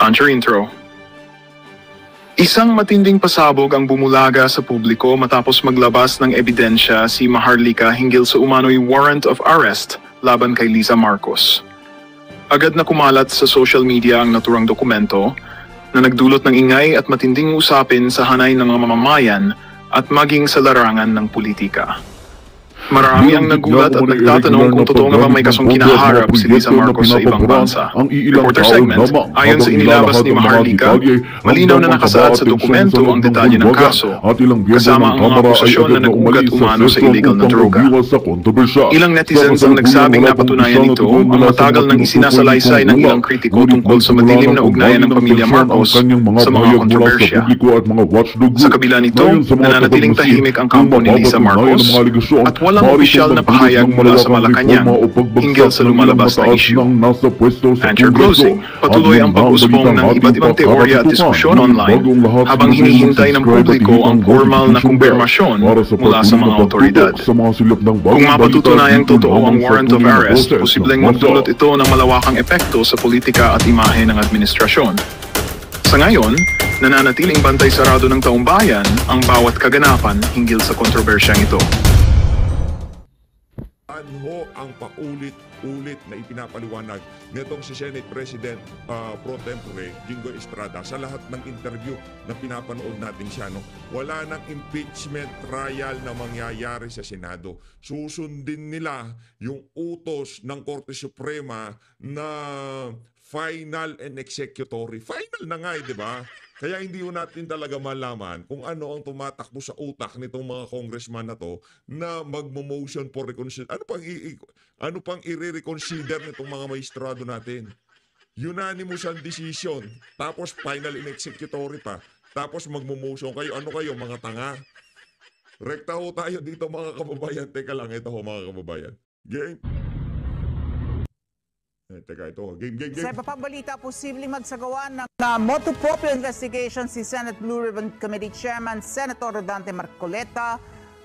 Launcher intro. Isang matinding pasabog ang bumulaga sa publiko matapos maglabas ng ebidensya si Maharlika hinggil sa umano'y warrant of arrest laban kay Liza Marcos. Agad na kumalat sa social media ang naturang dokumento na nagdulot ng ingay at matinding usapin sa hanay ng mga mamamayan at maging sa larangan ng politika. Marami ang nagulat at nagtatanong kung totoo nga bang may kasong kinaharap si Liza Marcos sa ibang bansa. Reporter segment, ayon sa inilabas ni Maharlika, malinaw na nakasaad sa dokumento ang detalye ng kaso, kasama ang mga akusasyon na nag-ugat umano sa illegal na droga. Ilang netizens ang nagsabing napatunayan nito ang matagal nang isinasalaysay ng ilang kritiko tungkol sa madilim na ugnayan ng pamilya Marcos sa mga kontrobersya. Sa kabila nito, nananatiling tahimik ang kampo ni Liza Marcos at walang opisyal na pahayag mula sa Malacanang hinggil sa lumalabas na issue. And your closing, patuloy ang pag-usbong ng iba't ibang teorya at diskusyon online habang hinihintay ng publiko ang formal na kumpirmasyon mula sa mga otoridad. Kung mapatutunayang totoo ang warrant of arrest, posibleng magdulot ito ng malawakang epekto sa politika at imahe ng administrasyon. Sa ngayon, nananatiling bantay sarado ng taong bayan ang bawat kaganapan hinggil sa kontrobersyang ito. Ano ang paulit-ulit na ipinapaliwanag nitong si Senate President Pro Tempore Jinggoy Estrada sa lahat ng interview na pinapanood natin siya, no? Wala nang impeachment trial na mangyayari sa Senado. Susundin nila yung utos ng Korte Suprema na final and executory. Final na nga, di ba? Kaya hindi natin talaga malaman kung ano ang tumatakbo sa utak nitong mga congressman na to na magmo-motion for reconsider. Ano pang i-reconsider nitong mga maestrado natin? Unanimous ang decision, tapos final and executory pa, tapos magmo-motion kayo. Ano kayo, mga tanga? Rekta ho tayo dito, mga kababayan. Teka lang, ito ho, mga kababayan. Game. Teka, ito. Game. Sa papabalita, posibleng magsagawa ng motu proprio investigation si Senate Blue Ribbon Committee Chairman Senator Rodante Marcoleta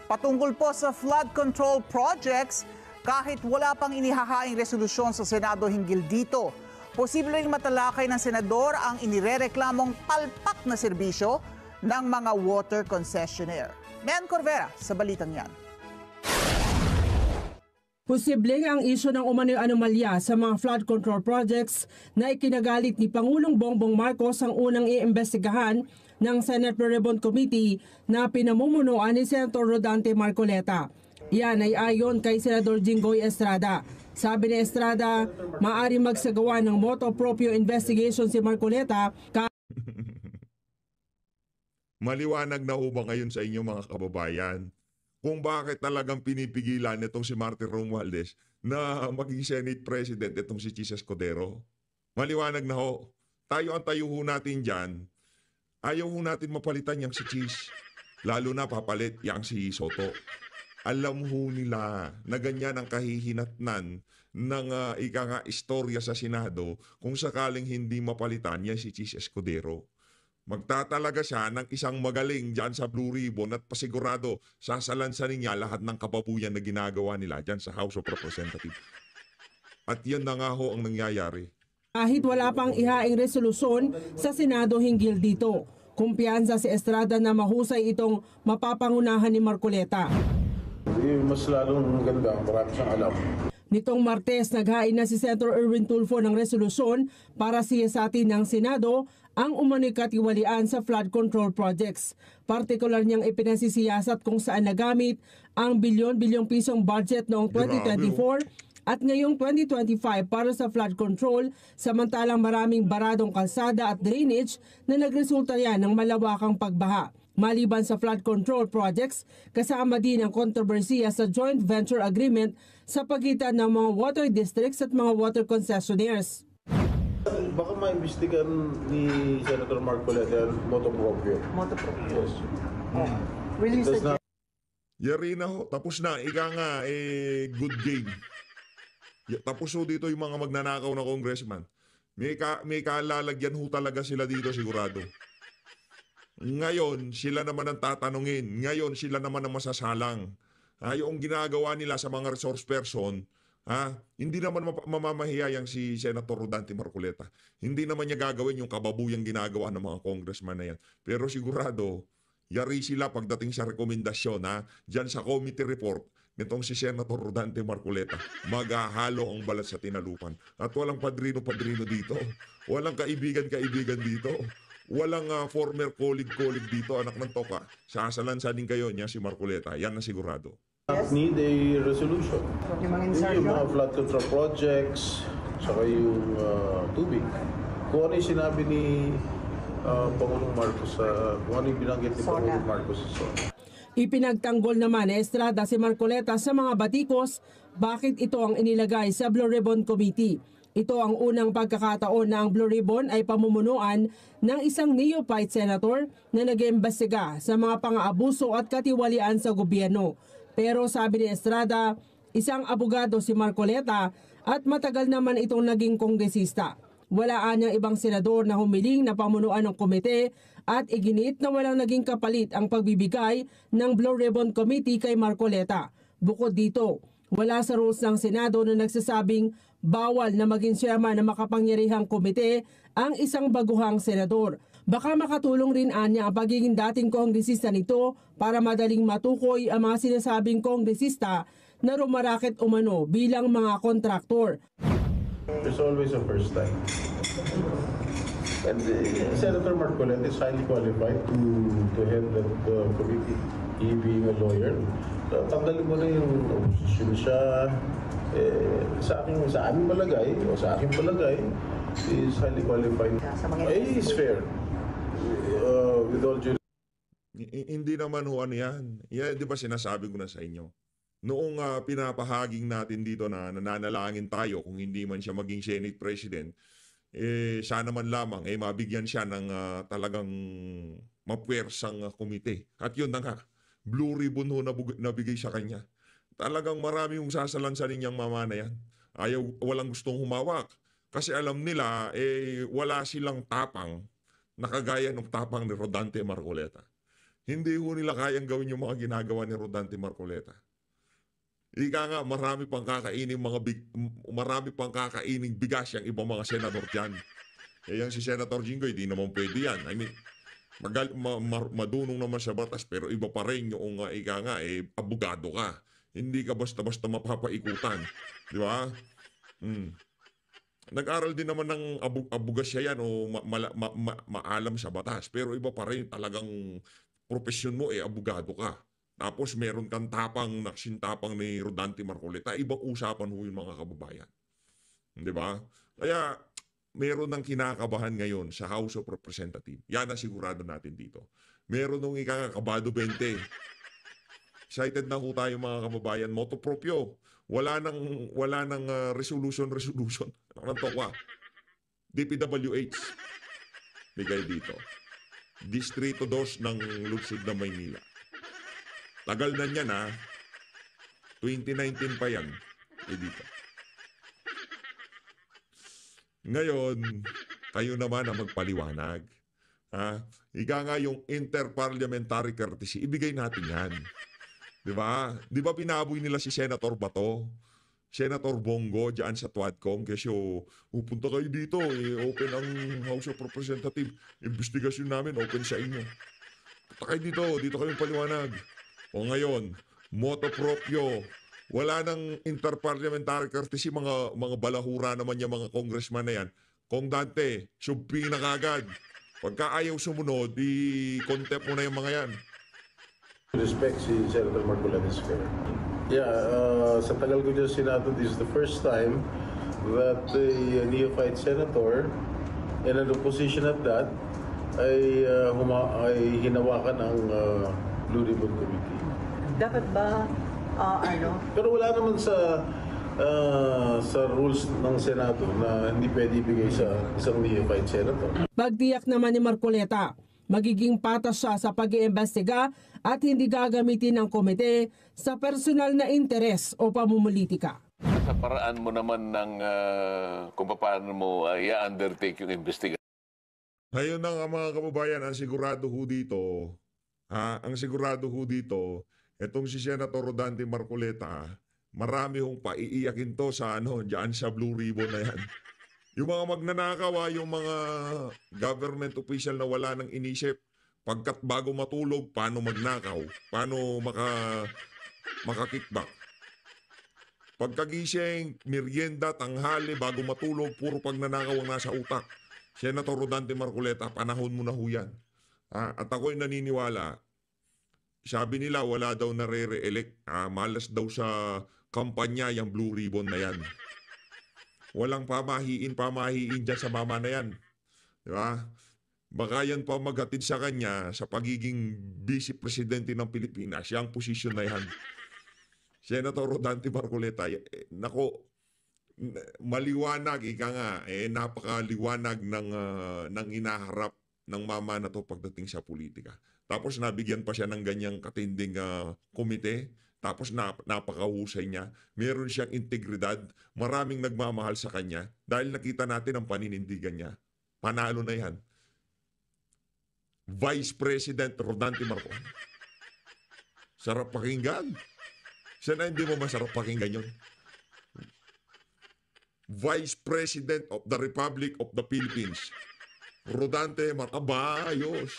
patungkol po sa flood control projects kahit wala pang inihahaing resolusyon sa Senado hinggil dito. Posibleng matalakay ng senador ang inirereklamong palpak na serbisyo ng mga water concessionaire. Men Corvera sa balitang yan. Posibleng ang isyu ng umano'y anomalya sa mga flood control projects na ikinagalit ni Pangulong Bongbong Marcos ang unang iimbestigahan ng Senate Blue Ribbon Committee na pinamumunuan ni Senator Rodante Marcoleta. Yan ay ayon kay Senador Jinggoy Estrada. Sabi ni Estrada, maaari magsagawa ng motu proprio investigation si Marcoleta. Maliwanag na ho ba ngayon sa inyo, mga kababayan, kung bakit talagang pinipigilan nitong si Martin Romualdez na maging Senate President itong si Chis Escudero? Maliwanag na ho. Tayo ang tayo ho natin dyan. Ayaw ho natin mapalitan yang si Chis. Lalo na papalit yang si Soto. Alam ho nila na ganyan ang kahihinatnan ng istorya sa Senado kung sakaling hindi mapalitan yan si Chis Escudero. Magtatalaga siya ng isang magaling dyan sa Blue Ribbon at pasigurado sasalansanin niya lahat ng kababuyan na ginagawa nila dyan sa House of Representatives. At yan na nga ho ang nangyayari. Kahit wala pang ihaing resolusyon sa Senado hinggil dito, kumpiyansa si Estrada na mahusay itong mapapangunahan ni Marcoleta. Mas lalong ganda, marami siyang alam. Nitong Martes, naghain na si Senator Erwin Tulfo ng resolusyon para siyasatin ng Senado ang umano'y katiwalian sa flood control projects. Partikular niyang ipinasisiyasat kung saan nagamit ang bilyon-bilyong pisong budget noong 2024 at ngayong 2025 para sa flood control, samantalang maraming baradong kalsada at drainage na nagresulta yan ng malawakang pagbaha. Maliban sa flood control projects, kasama din ang kontrobersiya sa joint venture agreement sa pagitan ng mga water districts at mga water concessionaires. Baka maimbestigan ni Senator Marcoleta motu proprio. Motu proprio. Yes. Will you suggest? Yari na ho, tapos na. Ika nga, good game. Tapos ho dito yung mga magnanakaw na congressman. May kalalagyan ho talaga sila dito sigurado. Ngayon, sila naman ang tatanungin. Ngayon, sila naman ang masasalang. Yung ginagawa nila sa mga resource person, Hindi naman mamamahiyayang si Senator Rodante Marcoleta. Hindi naman niya gagawin yung kababuyang ginagawa ng mga congressman na yan. Pero sigurado, yari sila pagdating sa rekomendasyon, dyan sa committee report, nitong si Senator Rodante Marcoleta, maghahalo ang balat sa tinalupan. At walang padrino-padrino dito. Walang kaibigan-kaibigan dito. Walang former colleague dito, anak ng toka. Sasalansa din kayo niya si Marcoleta. Yan na sigurado. Need a resolution. Yung mga flood control projects, saka yung tubig. Kung ano yung sinabi ni Pangulong Marcos, kung ano yung binanggit ni Pangulong Marcos sa SONA. Ipinagtanggol naman ni Estrada si Marcoleta sa mga batikos bakit ito ang inilagay sa Blue Ribbon Committee. Ito ang unang pagkakataon na ang Blue Ribbon ay pamumunuan ng isang neophyte senator na nag-iimbestiga sa mga pang-aabuso at katiwalian sa gobyerno. Pero sabi ni Estrada, isang abogado si Marcoleta at matagal naman itong naging kongresista. Wala anyang ibang senador na humiling na pamunuan ng komite at iginit na walang naging kapalit ang pagbibigay ng Blue Ribbon Committee kay Marcoleta. Bukod dito, wala sa rules ng Senado na nagsasabing bawal na maging chairman ng makapangyarihang komite ang isang baguhang senador. Baka makatulong rin anya ang pagiging dating kongresista nito para madaling matukoy ang mga sinasabing kongresista na rumarakit umano bilang mga kontraktor. There's always a first time. And Senator Marcoleta is highly qualified to head that committee. He being a lawyer, tanggalin mo na yung opposition siya. Sa aking palagay, o sa aking palagay, is highly qualified. Is fair. With all due. Hindi naman ho ano yan. Di ba sinasabi ko na sa inyo? Noong pinapahaging natin dito na nananalangin tayo kung hindi man siya maging Senate President, sana man lamang mabigyan siya ng talagang mapuwersang komite. At yun na nga, Blue Ribbon ho nabigay sa kanya. Talagang marami yung sasalansanin niyang mama na yan. Walang gustong humawak. Kasi alam nila, wala silang tapang na kagaya ng tapang ni Rodante Marcoleta. Hindi ho nila kayang gawin yung mga ginagawa ni Rodante Marcoleta. Ika nga, marami pang kakaining bigas yung ibang mga senador dyan. Yung si Senator Jinggoy, di naman pwede yan. I mean, madunong naman sa batas, pero iba pa rin yung abogado ka. Hindi ka basta-basta mapapaikutan. Di ba? Nag-aral din naman ng abugasya yan o maalam sa batas. Pero iba pa rin talagang profesyon mo abogado ka. Tapos meron kang naksintapang ni Rodante Marcoleta. Ibang usapan ho yung mga kababayan. Di ba? Kaya meron ng kinakabahan ngayon sa House of Representatives. Yan ang sigurado natin dito. Meron ng ikakabado 20. Excited na ho tayo mga kababayan. Moto proprio. Wala nang resolution. Ano to kwa? DPWH. Bigay dito. Distrito 2 ng Lungsod ng Maynila. Tagal na niyan 2019 pa yan. Dito. Ngayon, kayo naman ang magpaliwanag. Ika nga yung interparliamentary courtesy, ibigay natin yan. Di ba? Di ba pinaboy nila si Senator Bato? Senator Bongo dyan sa Tuadcom kasi pupunta kayo dito, open ang House of Representatives. Investigasyon namin, open sa inyo. Punta kayo dito kayong paliwanag. O ngayon, moto proprio. Wala nang interparliamentary courtesy, mga balahura naman yung mga congressman na yan. Kung Dante, subping na kagad. Pagka ayaw sumunod, i-contempt mo na yung mga yan. Respect si Senator Marcoleta is fair. Yeah, sa tagal ko dyan Senado, this is the first time that a neophyte senator and an opposition at that ay hinawakan ang Blue Ribbon Committee. Dapat ba, Pero wala naman sa rules ng Senado na hindi pwede ibigay sa isang neophyte senator. Pagtiyak naman ni Marcoleta, magiging patas siya sa pag-iimbestiga at hindi gagamitin ng komite sa personal na interes o pamumulitika. Sa paraan mo naman ng kung paano mo i-undertake yung investigation. Ngayon na nga mga kababayan, ang sigurado ho dito, itong si Senator Rodante Marcoleta, Marami hong paiiyakin to sa diyan sa Blue Ribbon na yan. Yung mga magnanakaw, yung mga government official na wala nang inisip, pagkat bago matulog, paano magnakaw, paano makakickback. Pagkagising, merienda, tanghali, bago matulog, puro pagnanakaw ang nasa utak. Senator Rodante Marcoleta, panahon mo na ho yan. At ako'y naniniwala, sabi nila wala daw nare-re-elect. Malas daw sa kampanya yung Blue Ribbon na yan. Walang pamahiin dyan sa mama na yan. Di ba? Baka yan pa maghatid sa kanya sa pagiging vice presidente ng Pilipinas. Yung posisyon na yan. Senator Rodante Marcoleta, nako, maliwanag, ika nga, napakaliwanag ng inaharap ng mama na to pagdating sa politika. Tapos nabigyan pa siya ng ganyang katinding komite. Tapos napakahusay niya. Meron siyang integridad. Maraming nagmamahal sa kanya. Dahil nakita natin ang paninindigan niya. Panalo na yan. Vice President Rodante Marcoleta. Sarap pakinggan. Sana hindi mo masarap pakinggan yun. Vice President of the Republic of the Philippines. Rodante Marcoleta. Ayos.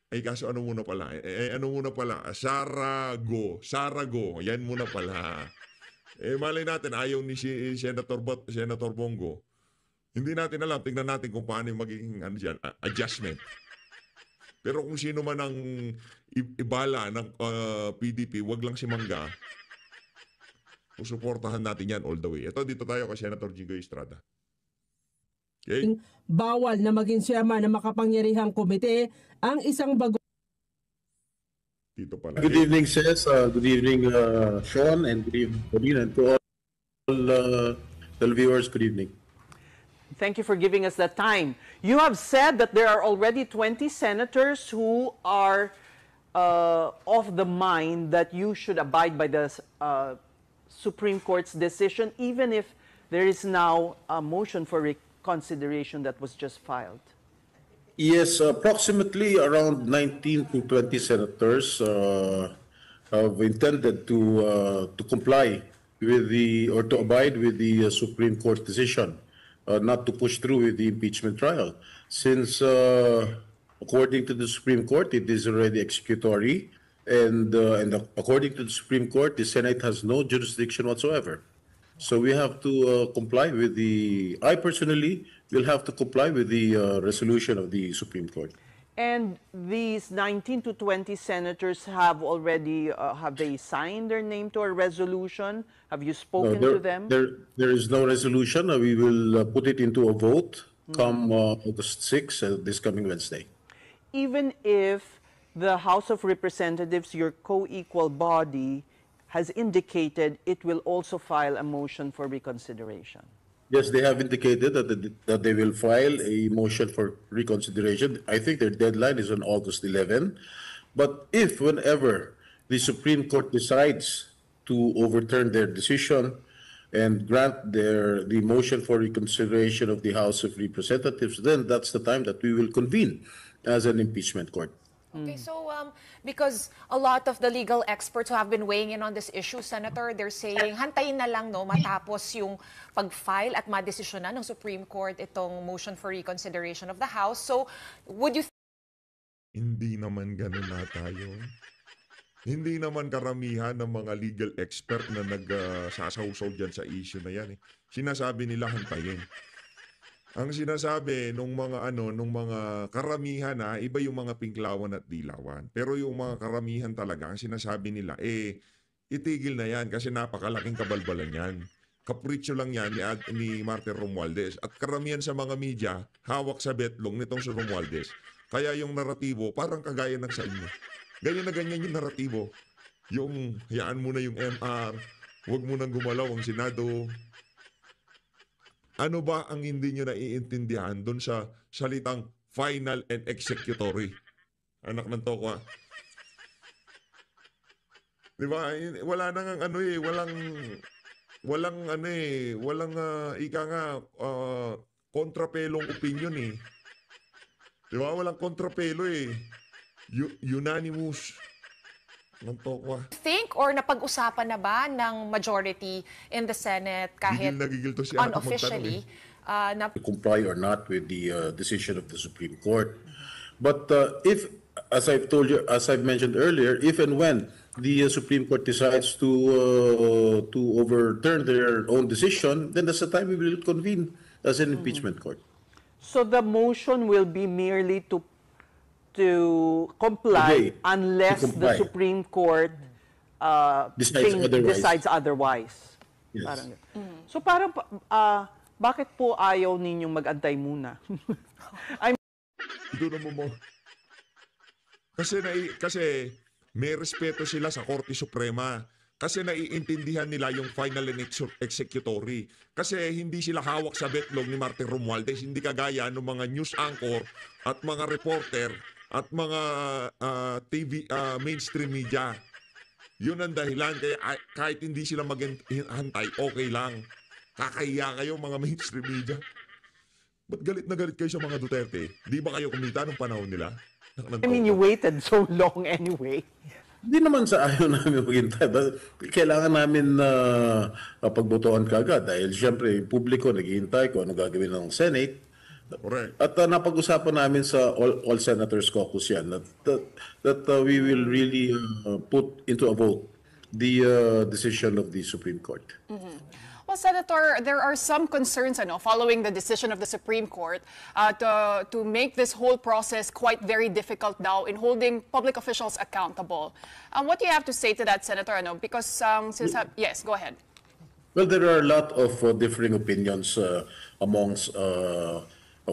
Kaso ano muna pala? Sarago. Yan muna pala. Malay natin, ayaw ni Senator Bongo. Hindi natin alam. Tingnan natin kung paano yung magiging adjustment. Pero kung sino man ang ibala ng PDP, wag lang si Mangga. Susuportahan natin yan all the way. Ito, dito tayo kay Senator Jinggoy Estrada. Okay? Bawal na maging chairman ng makapangyarihang komite ang isang Dito pala. Good evening, Ses. Good evening, Sean, and good evening, Pauline, and to all viewers, good evening. Thank you for giving us that time. You have said that there are already 20 senators who are of the mind that you should abide by the Supreme Court's decision, even if there is now a motion for reconsideration that was just filed. Yes, approximately around 19 to 20 senators have intended to comply with or to abide with the Supreme Court decision, not to push through with the impeachment trial, since according to the Supreme Court, it is already executory, and according to the Supreme Court, the Senate has no jurisdiction whatsoever. So we have to comply with I personally will have to comply with the resolution of the Supreme Court. And these 19 to 20 senators have already, have they signed their name to a resolution? Have you spoken to them? There is no resolution. We will put it into a vote come August 6th, this coming Wednesday. Even if the House of Representatives, your co-equal body, has indicated it will also file a motion for reconsideration. Yes, they have indicated that they will file a motion for reconsideration. I think their deadline is on August 11. But if whenever the Supreme Court decides to overturn their decision and grant the motion for reconsideration of the House of Representatives, then that's the time that we will convene as an impeachment court. Okay, so because a lot of the legal experts who have been weighing in on this issue, Senator, they're saying hantayin na lang matapos yung pag-file at madesisyonan ng Supreme Court itong motion for reconsideration of the House. So would you Hindi naman ganun na tayo. Hindi naman karamihan ng mga legal expert na nagsasaw-saw dyan sa issue na yan. Sinasabi nila hantayin. Ang sinasabi nung mga karamihan iba yung mga pinklawan at dilawan. Pero yung mga karamihan talaga, ang sinasabi nila, itigil na yan kasi napakalaking kabalbalan yan. Kapritsyo lang yan ni Martin Romualdez. At karamihan sa mga media, hawak sa betlong nitong si Romualdez. Kaya yung naratibo, parang kagaya ng sa inyo. Ganyan na ganyan yung naratibo. Yung, hayaan mo na yung MR, huwag mo nang gumalaw ang Senado. Ano ba ang hindi nyo naiintindihan doon sa salitang final and executory? Anak ng toko Diba? Wala nang walang ika nga kontrapelong opinion Diba? Walang kontrapelo Unanimous. ng tokwa. Think or napag-usapan na ba ng majority in the Senate kahit Nagigil to siya unofficially na to comply or not with the decision of the Supreme Court. But if, as I've told you, as I've mentioned earlier, if and when the Supreme Court decides to overturn their own decision, then that's the time we will convene as an impeachment court. So the motion will be merely to comply Today, unless to comply. the Supreme Court decides otherwise. Yes. Parang, So parang bakit po ayaw ninyong mag-antay muna? Doon mo. Kasi may respeto sila sa Korte Suprema. Kasi naiintindihan nila yung final and executory. Kasi hindi sila hawak sa betlog ni Martin Romualdez. Hindi kagaya ng mga news anchor at mga reporter at mga TV mainstream media. Yun ang dahilan. Kaya kahit hindi sila maghantay, okay lang. Kakahiya kayo mga mainstream media. Ba't galit na galit kayo sa mga Duterte? Di ba kayo kumita nung panahon nila? I mean, you waited so long anyway. Hindi naman sa ayaw namin maghintay. Kailangan namin pagbotohan kaagad dahil siyempre yung publiko naghihintay kung ano gagawin ng Senate. Correct. At napag-usapan namin sa all Senators Caucus yan that we will really put into a vote the decision of the Supreme Court. Well, Senator, there are some concerns following the decision of the Supreme Court to make this whole process quite very difficult now in holding public officials accountable. What do you have to say to that, Senator? Because yes, go ahead. Well, there are a lot of differing opinions amongst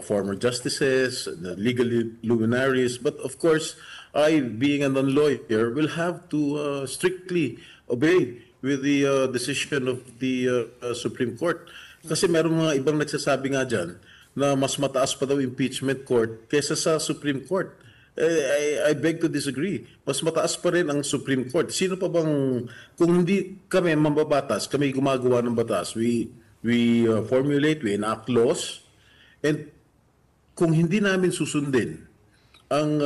former justices, the legal luminaries, but of course, I, being a non-lawyer, will have to strictly obey with the decision of the Supreme Court. Kasi meron mga ibang nagsasabi nga dyan na mas mataas pa daw impeachment court kaysa sa Supreme Court. I beg to disagree. Mas mataas pa rin ang Supreme Court. Sino pa bang, kung hindi kami mambabatas, kami gumagawa ng batas, we formulate, we enact laws, and kung hindi namin susundin ang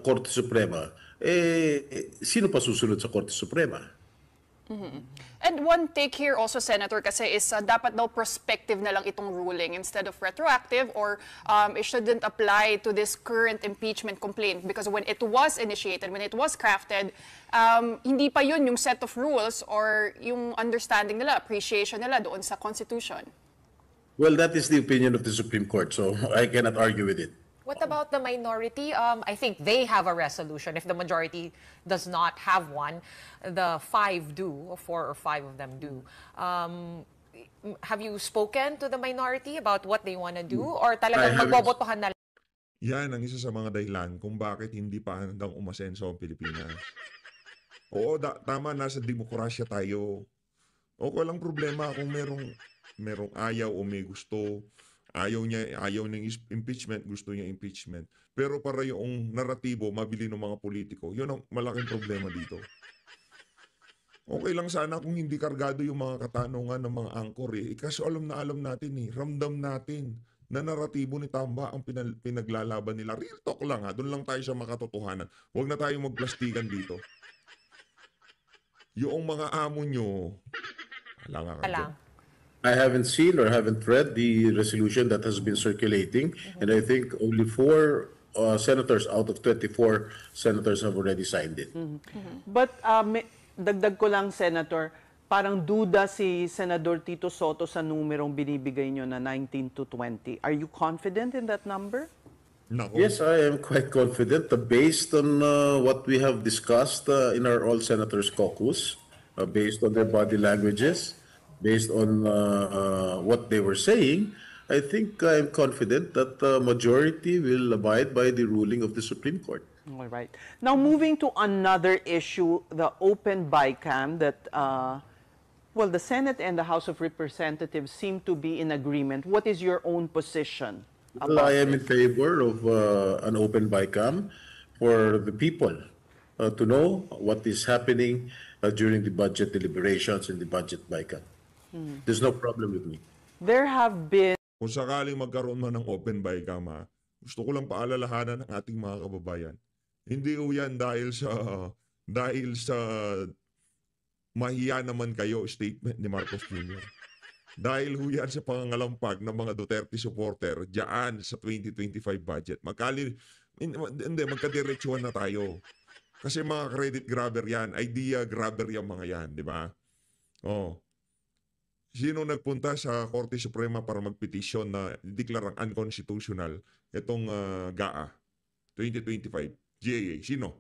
Korte Suprema, sino pa susunod sa Korte Suprema? And one take here also, Senator, kasi is dapat daw prospective na lang itong ruling instead of retroactive, or it shouldn't apply to this current impeachment complaint because when it was initiated, when it was crafted, hindi pa yun yung set of rules or yung understanding nila, appreciation nila doon sa Constitution. Well, that is the opinion of the Supreme Court, so I cannot argue with it. What about the minority? I think they have a resolution. If the majority does not have one, the 5 do, or 4 or 5 of them do. Have you spoken to the minority about what they want to do? Or talagang magbobotohan na lang? Yan ang isa sa mga dahilan kung bakit hindi pa handang umasenso ang Pilipinas. Oo, tama, nasa demokrasya tayo. O walang problema kung merong ayaw o may gusto. Ayaw ng impeachment, gusto niya impeachment. Pero para yung naratibo, mabili ng mga politiko, yun ang malaking problema dito. Okay lang sana kung hindi kargado yung mga katanungan ng mga angkor kasi alam natin ramdam natin na naratibo ni Tamba ang pinaglalaban nila. Real talk lang doon lang tayo sa makatotohanan. Huwag na tayong magplastikan dito. Yung mga amo nyo, alang. I haven't seen or haven't read the resolution that has been circulating, and I think only 4 senators out of 24 senators have already signed it. But dagdag ko lang, Senator, parang duda si Senador Tito Soto sa numerong binibigay nyo na 19 to 20. Are you confident in that number? No. Yes, I am quite confident based on what we have discussed in our All Senators Caucus, based on their body languages, based on what they were saying. I think I'm confident that the majority will abide by the ruling of the Supreme Court. All right. Now, moving to another issue, the open BICAM that, the Senate and the House of Representatives seem to be in agreement. What is your own position? Well, I am in favor of an open BICAM for the people to know what is happening during the budget deliberations and the budget BICAM. There's no problem with me. There have been... Kung sakaling magkaroon man ng open BICAM, gusto ko lang paalalahanan ng ating mga kababayan. Hindi yan dahil sa dahil sa mahiya naman kayo statement ni Marcos Jr. Dahil ho yan sa pangangalampag ng mga Duterte supporter diyan sa 2025 budget. Magkadiretsuhan na tayo. Kasi mga credit grabber yan, idea grabber yung mga yan, di ba? Oh. Sino nagpunta sa Korte Suprema para magpetisyon na deklarang unconstitutional itong GAA 2025? GAA, sino?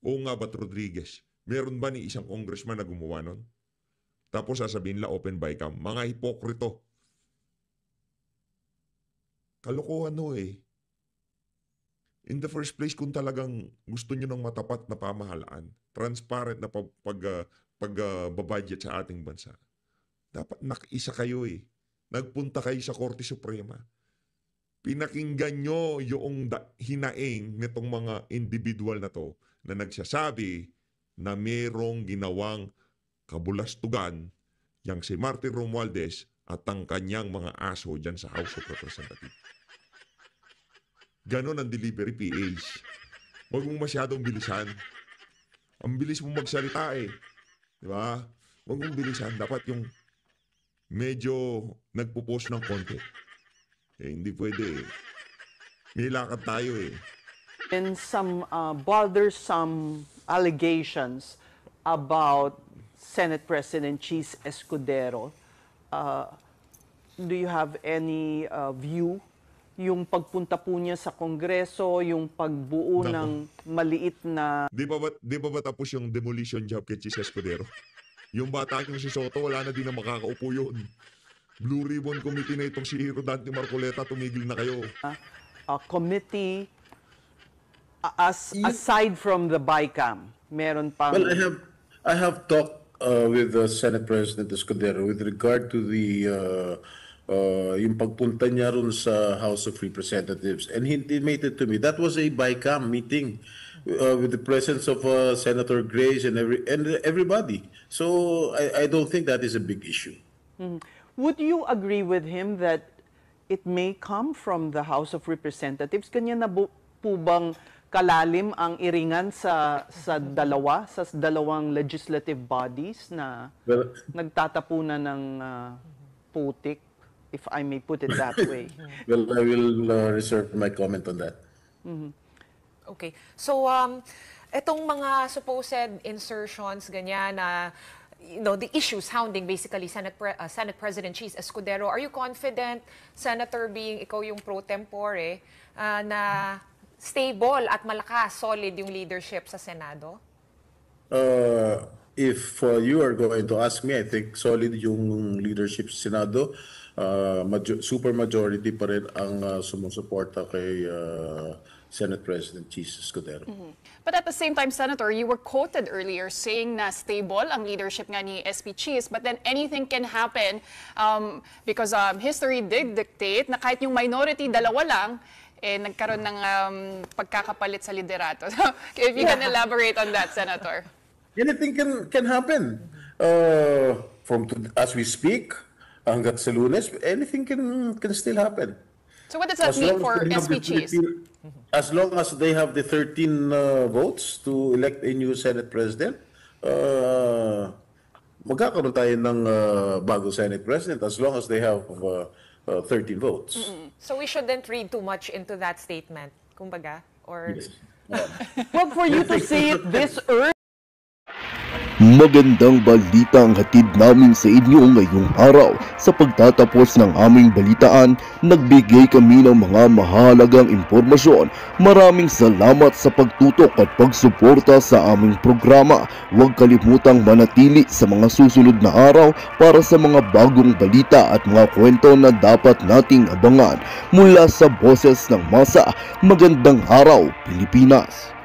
O nga ba't Rodriguez? Meron ba ni isang congressman na gumawa nun? Tapos sasabihin nila open by cam. Mga hipokrito. Kalokohan ho eh. In the first place, kung talagang gusto nyo ng matapat na pamahalaan, transparent na pagbabudget sa ating bansa, dapat nakiisa kayo eh. Nagpunta kayo sa Korte Suprema. Pinakinggan nyo yung hinaing nitong mga individual na to na nagsasabi na merong ginawang kabulastugan yang si Martin Romualdez at ang kanyang mga aso dyan sa House of Representatives. Ganon ang delivery PH. Huwag mong masyadong bilisan. Ang bilis mong magsalita eh. Di ba? Huwag mong bilisan. Dapat yung medyo nagpo-post ng konti. Eh, hindi pwede eh. May lakad tayo eh. And some bothersome allegations about Senate President Cheese Escudero. Do you have any view? Yung pagpunta po niya sa Kongreso, yung pagbuo ng maliit na... Di ba ba tapos yung demolition job kay Cheese Escudero? Yung bata yung si Soto, wala na din na makakaupo yun. Blue Ribbon Committee na itong si Rodante Marcoleta, tumigil na kayo. Committee, aside from the BICAM, meron pang... Well, I have talked with the Senate President Escudero with regard to the yung pagpunta niya ron sa House of Representatives, and he intimated to me that was a BICAM meeting with the presence of Senator Grace and everybody. So I don't think that is a big issue. Would you agree with him that it may come from the House of Representatives? Kanya na po bang kalalim ang iringan sa dalawang legislative bodies na nagtatapunan ng putik, if I may put it that way? Well, I will reserve my comment on that. Okay. So, itong mga supposed insertions, ganyan, na, the issues hounding basically Senate President Cheese Escudero, are you confident, Senator, being ikaw yung pro tempore, na stable at malakas, solid yung leadership sa Senado? If you are going to ask me, I think solid yung leadership sa Senado. Super majority pa rin ang sumusuporta kay Senate President Cheese Escudero. But at the same time, Senator, you were quoted earlier saying na stable ang leadership nga ni SP Cheese, but then anything can happen because history did dictate na kahit yung minority, dalawa lang, nagkaroon ng pagkakapalit sa liderato. So, if you can elaborate on that, Senator. Anything can happen. As we speak, hanggat sa Lunes, anything can still happen. So what does that mean for SP Cheese? As long as they have the 13 votes to elect a new Senate President, magkakaroon tayo ng bagong Senate President as long as they have 13 votes. So we shouldn't read too much into that statement, kumbaga? Or... Yes. Well, for you to see it this early, Magandang balita ang hatid namin sa inyo ngayong araw. Sa pagtatapos ng aming balitaan, nagbigay kami ng mga mahalagang impormasyon. Maraming salamat sa pagtutok at pagsuporta sa aming programa. Huwag kalimutang manatili sa mga susunod na araw para sa mga bagong balita at mga kwento na dapat nating abangan. Mula sa Boses ng Masa, magandang araw, Pilipinas!